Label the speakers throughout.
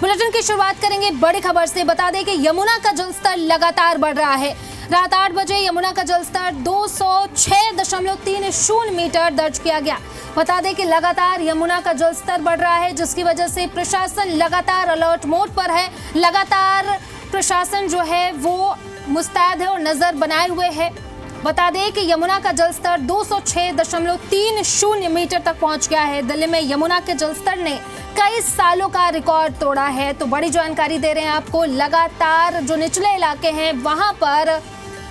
Speaker 1: Bulletin की शुरुआत करेंगे बड़ी खबर से। बता दें कि यमुना का जलस्तर लगातार बढ़ रहा है। रात 8 बजे यमुना का जलस्तर 206.30 मीटर दर्ज किया गया। बता दें कि लगातार यमुना का जलस्तर बढ़ रहा है, जिसकी वजह से प्रशासन लगातार अलर्ट मोड पर है। लगातार प्रशासन जो है वो मुस्तैद है और नजर बनाए हुए है। बता दें कि यमुना का जलस्तर 206.30 मीटर तक पहुंच गया है। दिल्ली में यमुना के जलस्तर ने कई सालों का रिकॉर्ड तोड़ा है। तो बड़ी जानकारी दे रहे हैं आपको। लगातार जो निचले इलाके हैं वहां पर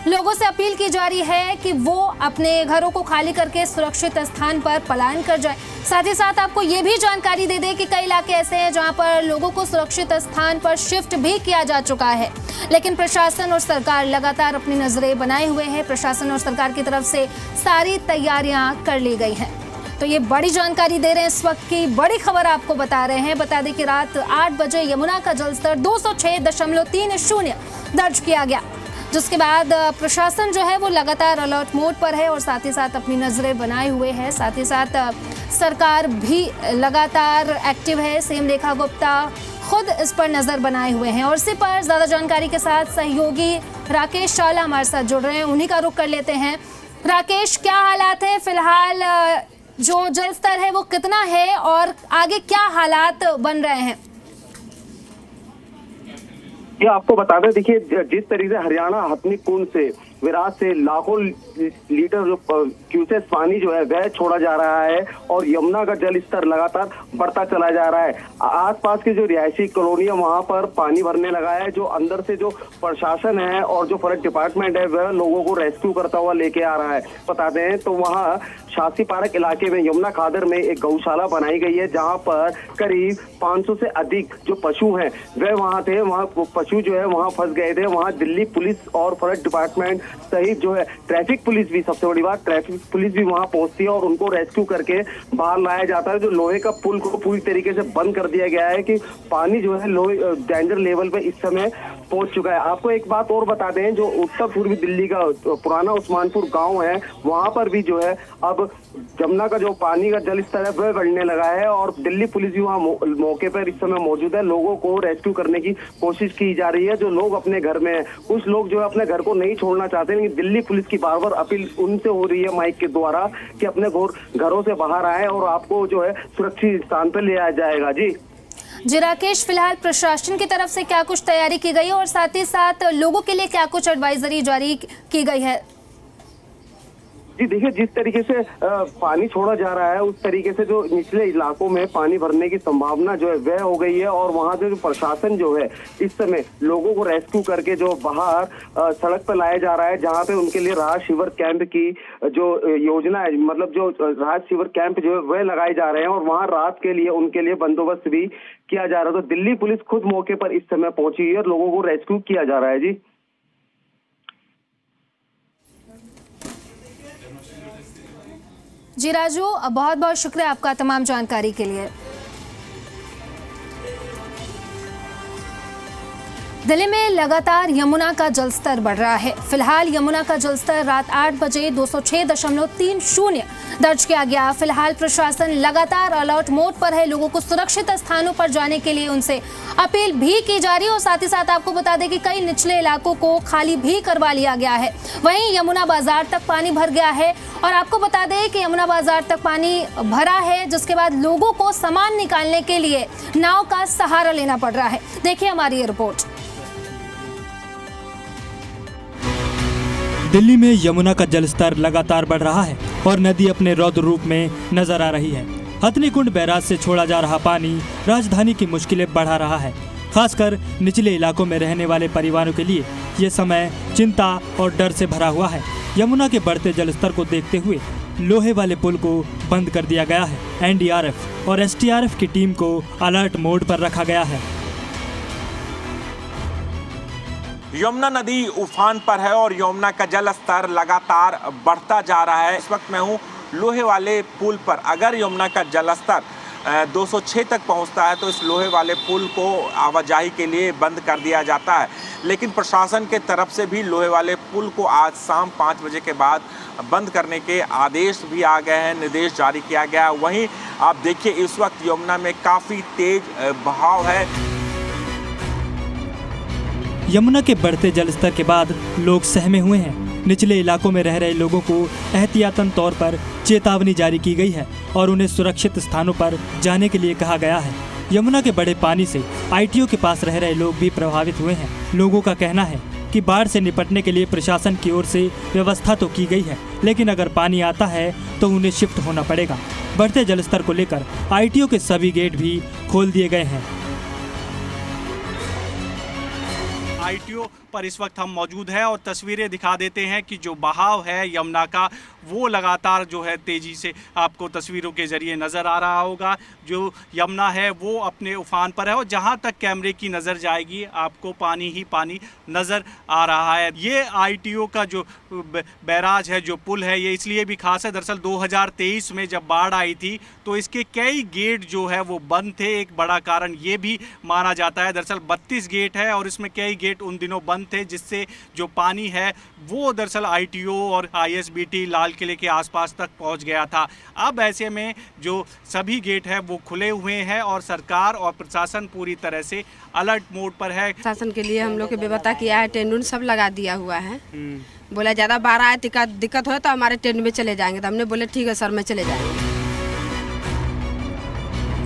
Speaker 1: लोगों से अपील की जा रही है कि वो अपने घरों को खाली करके सुरक्षित स्थान पर पलायन कर जाए। साथ ही साथ आपको ये भी जानकारी दे दें कि कई इलाके ऐसे हैं जहां पर लोगों को सुरक्षित स्थान पर शिफ्ट भी किया जा चुका है, लेकिन प्रशासन और सरकार लगातार अपनी नजरें बनाए हुए हैं। प्रशासन और सरकार की तरफ से सारी तैयारियां कर ली गई हैं। तो ये बड़ी जानकारी दे रहे हैं, इस वक्त की बड़ी खबर आपको बता रहे हैं। बता दें कि रात 8 बजे यमुना का जलस्तर 206.30 दर्ज किया गया, जिसके बाद प्रशासन जो है वो लगातार अलर्ट मोड पर है और साथ ही साथ अपनी नजरें बनाए हुए है। साथ ही साथ सरकार भी लगातार एक्टिव है। सीएम रेखा गुप्ता खुद इस पर नजर बनाए हुए हैं और इसी पर ज्यादा जानकारी के साथ सहयोगी राकेश चावला हमारे साथ जुड़ रहे हैं। उन्हीं का रुख कर लेते हैं। राकेश, क्या हालात है फिलहाल? जो जलस्तर है वो कितना है और आगे क्या हालात बन रहे हैं?
Speaker 2: ये आपको बता दें, देखिए जिस तरीके से हरियाणा हथनी कुंड से विराट से लाखों लीटर जो क्यूसेस पानी जो है वह छोड़ा जा रहा है और यमुना का जल स्तर लगातार बढ़ता चला जा रहा है। आसपास की जो रिहायशी कॉलोनियां वहां पर पानी भरने लगा है। जो अंदर से जो प्रशासन है और जो फॉरेस्ट डिपार्टमेंट है वह लोगों को रेस्क्यू करता हुआ लेके आ रहा है। बता दें तो वहाँ शासी पार्क इलाके में यमुना खादर में एक गौशाला बनाई गई है, जहाँ पर करीब 500 से अधिक जो पशु हैं वह वहाँ थे। वहाँ पशु जो है वहाँ फंस गए थे। वहाँ दिल्ली पुलिस और फॉरेस्ट डिपार्टमेंट सहित जो है ट्रैफिक पुलिस भी, सबसे बड़ी बात ट्रैफिक पुलिस भी वहां पहुंचती है और उनको रेस्क्यू करके बाहर लाया जाता है। जो लोहे का पुल को पूरी तरीके से बंद कर दिया गया है कि पानी जो है लोहे डेंजर लेवल पे इस समय पहुंच चुका है। आपको एक बात और बता दें, जो उत्तर पूर्वी दिल्ली का पुराना उस्मानपुर गांव है वहां पर भी जो है अब यमुना का जो पानी का जल स्तर है वह बढ़ने लगा है और दिल्ली पुलिस भी वहाँ मौके पर इस समय मौजूद है। लोगों को रेस्क्यू करने की कोशिश की जा रही है। जो लोग अपने घर में है, कुछ लोग जो है अपने घर को नहीं छोड़ना चाहते, लेकिन दिल्ली पुलिस की बार बार अपील उनसे हो रही है माइक के द्वारा कि अपने घरों से बाहर आए और आपको जो है सुरक्षित स्थान पर ले आया जाएगा। जी
Speaker 1: राकेश, फिलहाल प्रशासन की तरफ से क्या कुछ तैयारी की गई है और साथ ही साथ लोगों के लिए क्या कुछ एडवाइजरी जारी की गई है?
Speaker 2: जी देखिए, जिस तरीके से पानी छोड़ा जा रहा है उस तरीके से जो निचले इलाकों में पानी भरने की संभावना जो है वह हो गई है और वहां से जो प्रशासन जो है इस समय लोगों को रेस्क्यू करके जो बाहर सड़क पर लाया जा रहा है, जहां पे उनके लिए राहत शिविर कैंप की जो योजना है, मतलब जो राहत शिविर कैंप जो है वह लगाए जा रहे हैं और वहां रात के लिए उनके लिए बंदोबस्त भी किया जा रहा है। तो दिल्ली पुलिस खुद मौके पर इस समय पहुंची है और लोगों को रेस्क्यू किया जा रहा है।
Speaker 1: जी राजू, बहुत बहुत शुक्रिया आपका तमाम जानकारी के लिए। दिल्ली में लगातार यमुना का जलस्तर बढ़ रहा है। फिलहाल यमुना का जलस्तर रात 8 बजे 206.30 दर्ज किया गया। फिलहाल प्रशासन लगातार अलर्ट मोड पर है। लोगों को सुरक्षित स्थानों पर जाने के लिए उनसे अपील भी की जा रही है और साथ ही साथ आपको बता दें कि कई निचले इलाकों को खाली भी करवा लिया गया है। वहीं यमुना बाजार तक पानी भर गया है और आपको बता दें कि यमुना बाजार तक पानी भरा है, जिसके बाद लोगों को सामान निकालने के लिए नाव का सहारा लेना पड़ रहा है। देखिए हमारी ये रिपोर्ट।
Speaker 3: दिल्ली में यमुना का जलस्तर लगातार बढ़ रहा है और नदी अपने रौद्र रूप में नजर आ रही है। हथनी कुंड बैराज से छोड़ा जा रहा पानी राजधानी की मुश्किलें बढ़ा रहा है। खासकर निचले इलाकों में रहने वाले परिवारों के लिए ये समय चिंता और डर से भरा हुआ है। यमुना के बढ़ते जलस्तर को देखते हुए लोहे वाले पुल को बंद कर दिया गया है। एनडीआरएफ और एसडीआरएफ की टीम को अलर्ट मोड पर रखा गया है।
Speaker 4: यमुना नदी उफान पर है और यमुना का जल स्तर लगातार बढ़ता जा रहा है। इस वक्त मैं हूँ लोहे वाले पुल पर। अगर यमुना का जल स्तर 206 तक पहुंचता है तो इस लोहे वाले पुल को आवाजाही के लिए बंद कर दिया जाता है, लेकिन प्रशासन के तरफ से भी लोहे वाले पुल को आज शाम 5 बजे के बाद बंद करने के आदेश भी आ गए हैं, निर्देश जारी किया गया है। वहीं आप देखिए इस वक्त यमुना में काफ़ी तेज बहाव है।
Speaker 3: यमुना के बढ़ते जलस्तर के बाद लोग सहमे हुए हैं। निचले इलाकों में रह रहे लोगों को एहतियातन तौर पर चेतावनी जारी की गई है और उन्हें सुरक्षित स्थानों पर जाने के लिए कहा गया है। यमुना के बड़े पानी से ITO के पास रह रहे लोग भी प्रभावित हुए हैं। लोगों का कहना है कि बाढ़ से निपटने के लिए प्रशासन की ओर से व्यवस्था तो की गई है, लेकिन अगर पानी आता है तो उन्हें शिफ्ट होना पड़ेगा। बढ़ते जलस्तर को लेकर ITO के सभी गेट भी खोल दिए गए हैं।
Speaker 5: ITO पर इस वक्त हम मौजूद हैं और तस्वीरें दिखा देते हैं कि जो बहाव है यमुना का वो लगातार जो है तेज़ी से आपको तस्वीरों के ज़रिए नज़र आ रहा होगा। जो यमुना है वो अपने उफान पर है और जहां तक कैमरे की नज़र जाएगी आपको पानी ही पानी नज़र आ रहा है। ये ITO का जो बैराज है, जो पुल है, ये इसलिए भी खास है। दरअसल 2023 में जब बाढ़ आई थी तो इसके कई गेट जो है वो बंद थे। एक बड़ा कारण ये भी माना जाता है। दरअसल 32 गेट है और इसमें कई गेट उन दिनों बंद थे, जिससे जो पानी है वो दरअसल ITO और ISBT लाल किले के आसपास तक पहुंच गया था। अब ऐसे में जो सभी गेट है वो खुले हुए हैं और सरकार और प्रशासन पूरी तरह से अलर्ट मोड पर है।
Speaker 6: प्रशासन के लिए हम लोग की व्यवस्था किया है, टेंट सब लगा दिया हुआ है। बोला ज़्यादा बाढ़ आए दिक्कत हो तो हमारे टेंट में चले जाएंगे, तो हमने बोले ठीक है सर में चले जाएंगे।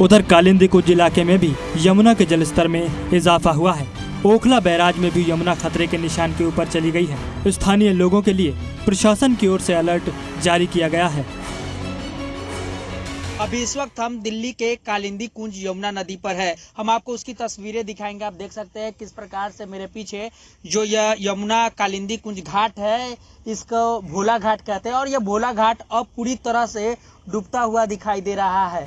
Speaker 3: उधर कालिंदी कुंज इलाके में भी यमुना के जलस्तर में इजाफा हुआ है। ओखला बैराज में भी यमुना खतरे के निशान के ऊपर चली गई है। स्थानीय लोगों के लिए प्रशासन की ओर से अलर्ट जारी किया गया है।
Speaker 7: अभी इस वक्त हम दिल्ली के कालिंदी कुंज यमुना नदी पर है। हम आपको उसकी तस्वीरें दिखाएंगे। आप देख सकते हैं किस प्रकार से मेरे पीछे जो यह यमुना कालिंदी कुंज घाट है, इसको भोला घाट कहते हैं और यह भोला घाट अब पूरी तरह से डूबता हुआ दिखाई दे रहा है।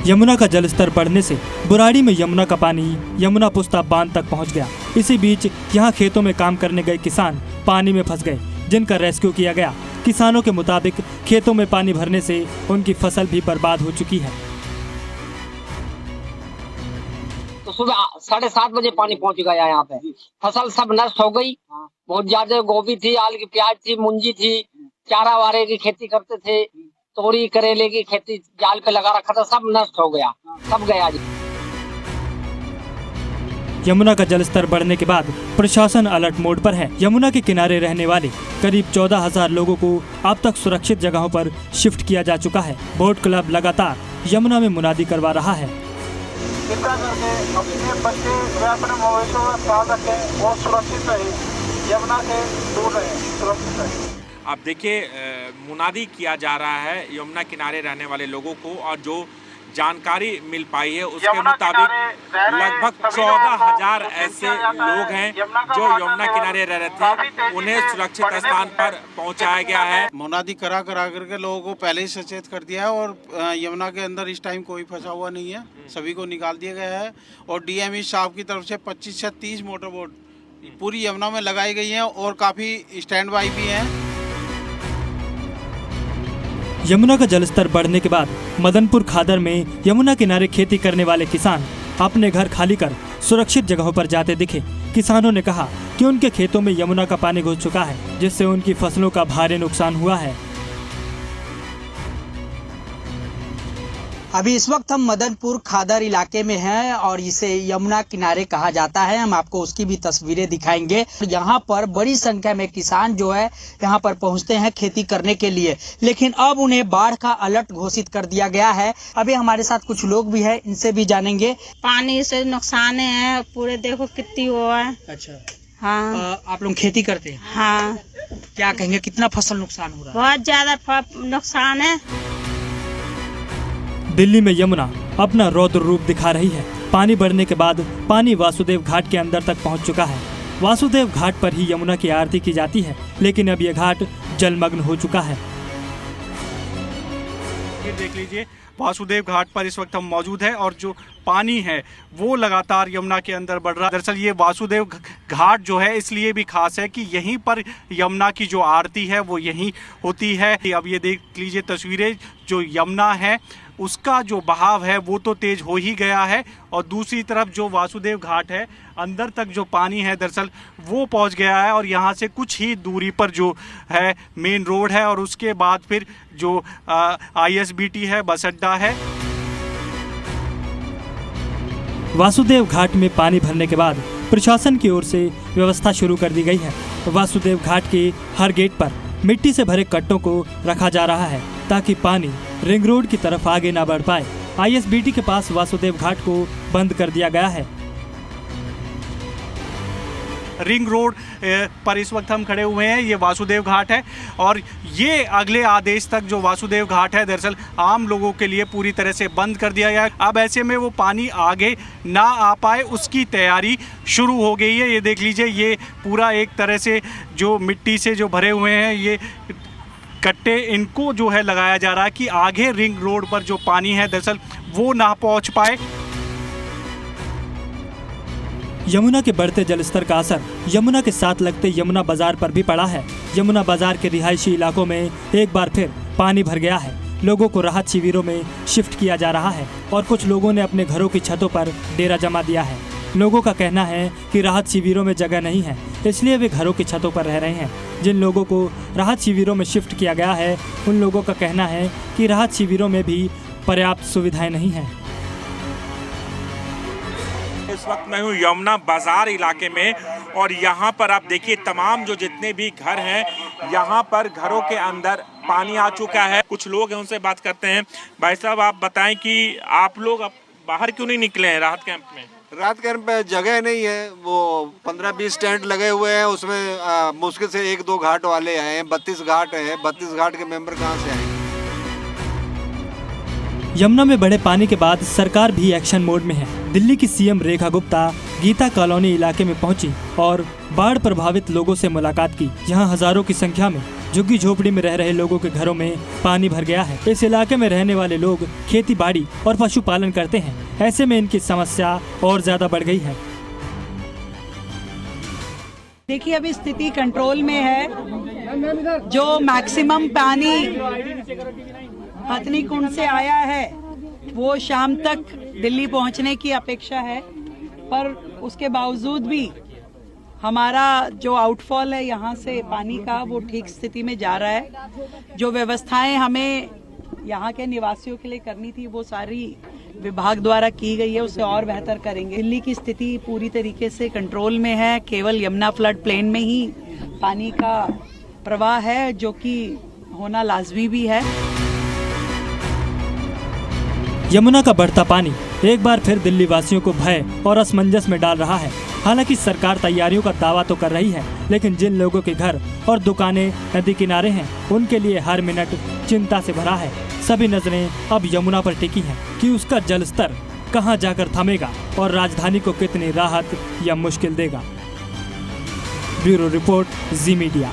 Speaker 3: यमुना का जलस्तर बढ़ने से बुराड़ी में यमुना का पानी यमुना पुस्ता बांध तक पहुंच गया। इसी बीच यहां खेतों में काम करने गए किसान पानी में फंस गए, जिनका रेस्क्यू किया गया। किसानों के मुताबिक खेतों में पानी भरने से उनकी फसल भी बर्बाद हो चुकी है।
Speaker 8: तो सुबह 7:30 बजे पानी पहुंच गया यहाँ पे, फसल सब नष्ट हो गई। बहुत ज्यादा गोभी थी, आलू की प्याज थी, मुंजी थी, चारा वारे की खेती करते थे, तोरी करेले की खेती जाल पे लगा रखा था, सब नष्ट हो गया, सब गया जी।
Speaker 3: यमुना का जलस्तर बढ़ने के बाद प्रशासन अलर्ट मोड पर है। यमुना के किनारे रहने वाले करीब 14,000 लोगों को अब तक सुरक्षित जगहों पर शिफ्ट किया जा चुका है। बोट क्लब लगातार यमुना में मुनादी करवा रहा है।
Speaker 9: कृपया करके अपने बच्चे व अपने मवेशियों का ख्याल रखें और सुरक्षित रहें, यमुना से दूर रहें, सुरक्षित रहें।
Speaker 4: अब देखिए मुनादी किया जा रहा है यमुना किनारे रहने वाले लोगों को, और जो जानकारी मिल पाई है उसके मुताबिक लगभग 14,000 ऐसे लोग हैं जो यमुना किनारे रह रहे थे, उन्हें सुरक्षित स्थान पर पहुंचाया गया है।
Speaker 10: मुनादी करा करके लोगों को पहले ही सचेत कर दिया है और यमुना के अंदर इस टाइम कोई फंसा हुआ नहीं है, सभी को निकाल दिया गया है। और DME साहब की तरफ से 25 से 30 मोटर बोट पूरी यमुना में लगाई गई है और काफी स्टैंड बाई भी है।
Speaker 3: यमुना का जलस्तर बढ़ने के बाद मदनपुर खादर में यमुना किनारे खेती करने वाले किसान अपने घर खाली कर सुरक्षित जगहों पर जाते दिखे। किसानों ने कहा कि उनके खेतों में यमुना का पानी घुस चुका है, जिससे उनकी फसलों का भारी नुकसान हुआ है।
Speaker 7: अभी इस वक्त हम मदनपुर खादर इलाके में हैं और इसे यमुना किनारे कहा जाता है। हम आपको उसकी भी तस्वीरें दिखाएंगे। यहाँ पर बड़ी संख्या में किसान जो है यहाँ पर पहुँचते हैं खेती करने के लिए, लेकिन अब उन्हें बाढ़ का अलर्ट घोषित कर दिया गया है। अभी हमारे साथ कुछ लोग भी हैं, इनसे भी जानेंगे।
Speaker 6: पानी से नुकसान है पूरे, देखो कितनी हुआ है।
Speaker 7: अच्छा,
Speaker 6: हाँ।
Speaker 7: आप लोग खेती करते हैं?
Speaker 6: हाँ।
Speaker 7: क्या कहेंगे, कितना फसल नुकसान हो रहा है?
Speaker 6: बहुत ज्यादा नुकसान है।
Speaker 3: दिल्ली में यमुना अपना रौद्र रूप दिखा रही है। पानी बढ़ने के बाद पानी वासुदेव घाट के अंदर तक पहुंच चुका है। वासुदेव घाट पर ही यमुना की आरती की जाती है, लेकिन अब यह घाट जलमग्न हो चुका है।
Speaker 5: ये देख लीजिए, वासुदेव घाट पर इस वक्त हम मौजूद हैं और जो पानी है वो लगातार यमुना के अंदर बढ़ रहा है। दरअसल ये वासुदेव घाट जो है इसलिए भी खास है कि यहीं पर यमुना की जो आरती है वो यहीं होती है। अब ये देख लीजिए तस्वीरें, जो यमुना है उसका जो बहाव है वो तो तेज हो ही गया है और दूसरी तरफ जो वासुदेव घाट है अंदर तक जो पानी है दरअसल वो पहुंच गया है और यहाँ से कुछ ही दूरी पर जो है मेन रोड है और उसके बाद फिर जो ISBT है, बस अड्डा है।
Speaker 3: वासुदेव घाट में पानी भरने के बाद प्रशासन की ओर से व्यवस्था शुरू कर दी गई है। वासुदेव घाट के हर गेट पर मिट्टी से भरे कट्टों को रखा जा रहा है ताकि पानी रिंग रोड की तरफ आगे न बढ़ पाए। ISBT के पास वासुदेव घाट को बंद कर दिया गया है।
Speaker 5: रिंग रोड पर इस वक्त हम खड़े हुए हैं, ये वासुदेव घाट है और ये अगले आदेश तक जो वासुदेव घाट है दरअसल आम लोगों के लिए पूरी तरह से बंद कर दिया गया है। अब ऐसे में वो पानी आगे ना आ पाए उसकी तैयारी शुरू हो गई है। ये देख लीजिए, ये पूरा एक तरह से जो मिट्टी से जो भरे हुए हैं ये कट्टे, इनको जो है लगाया जा रहा है कि आगे रिंग रोड पर जो पानी है दरअसल वो ना पहुँच पाए।
Speaker 3: यमुना के बढ़ते जलस्तर का असर यमुना के साथ लगते यमुना बाजार पर भी पड़ा है। यमुना बाजार के रिहायशी इलाकों में एक बार फिर पानी भर गया है। लोगों को राहत शिविरों में शिफ्ट किया जा रहा है और कुछ लोगों ने अपने घरों की छतों पर डेरा जमा दिया है। लोगों का कहना है कि राहत शिविरों में जगह नहीं है, इसलिए वे घरों की छतों पर रह रहे हैं। जिन लोगों को राहत शिविरों में शिफ्ट किया गया है उन लोगों का कहना है कि राहत शिविरों में भी पर्याप्त सुविधाएं नहीं हैं।
Speaker 4: इस वक्त मैं हूँ यमुना बाजार इलाके में और यहाँ पर आप देखिए तमाम जो जितने भी घर हैं यहाँ पर घरों के अंदर पानी आ चुका है। कुछ लोग हैं, उनसे बात करते हैं। भाई साहब, आप बताएं कि आप लोग बाहर क्यों नहीं निकले हैं राहत कैंप में?
Speaker 11: राहत कैंप पे जगह नहीं है। वो 15-20 टेंट लगे हुए हैं, उसमें मुश्किल से 1-2 घाट वाले हैं। 32 घाट है, 32 घाट के मेंबर कहाँ से आएंगे?
Speaker 3: यमुना में बढ़े पानी के बाद सरकार भी एक्शन मोड में है। दिल्ली की सीएम रेखा गुप्ता गीता कॉलोनी इलाके में पहुंची और बाढ़ प्रभावित लोगों से मुलाकात की। यहां हजारों की संख्या में झुग्गी झोपड़ी में रह रहे लोगों के घरों में पानी भर गया है। इस इलाके में रहने वाले लोग खेती बाड़ी और पशुपालन करते हैं। ऐसे में इनकी समस्या और ज्यादा बढ़ गई है।
Speaker 12: देखिए, अभी स्थिति कंट्रोल में है। जो मैक्सिमम पानी हथनी कुंड से आया है वो शाम तक दिल्ली पहुंचने की अपेक्षा है, पर उसके बावजूद भी हमारा जो आउटफॉल है यहाँ से पानी का वो ठीक स्थिति में जा रहा है। जो व्यवस्थाएं हमें यहाँ के निवासियों के लिए करनी थी वो सारी विभाग द्वारा की गई है, उसे और बेहतर करेंगे। दिल्ली की स्थिति पूरी तरीके से कंट्रोल में है। केवल यमुना फ्लड प्लेन में ही पानी का प्रवाह है जो कि होना लाजमी भी है।
Speaker 3: यमुना का बढ़ता पानी एक बार फिर दिल्ली वासियों को भय और असमंजस में डाल रहा है। हालांकि सरकार तैयारियों का दावा तो कर रही है, लेकिन जिन लोगों के घर और दुकानें नदी किनारे हैं उनके लिए हर मिनट चिंता से भरा है। सभी नजरें अब यमुना पर टिकी हैं कि उसका जलस्तर कहां जाकर थमेगा और राजधानी को कितनी राहत या मुश्किल देगा। ब्यूरो रिपोर्ट, जी मीडिया।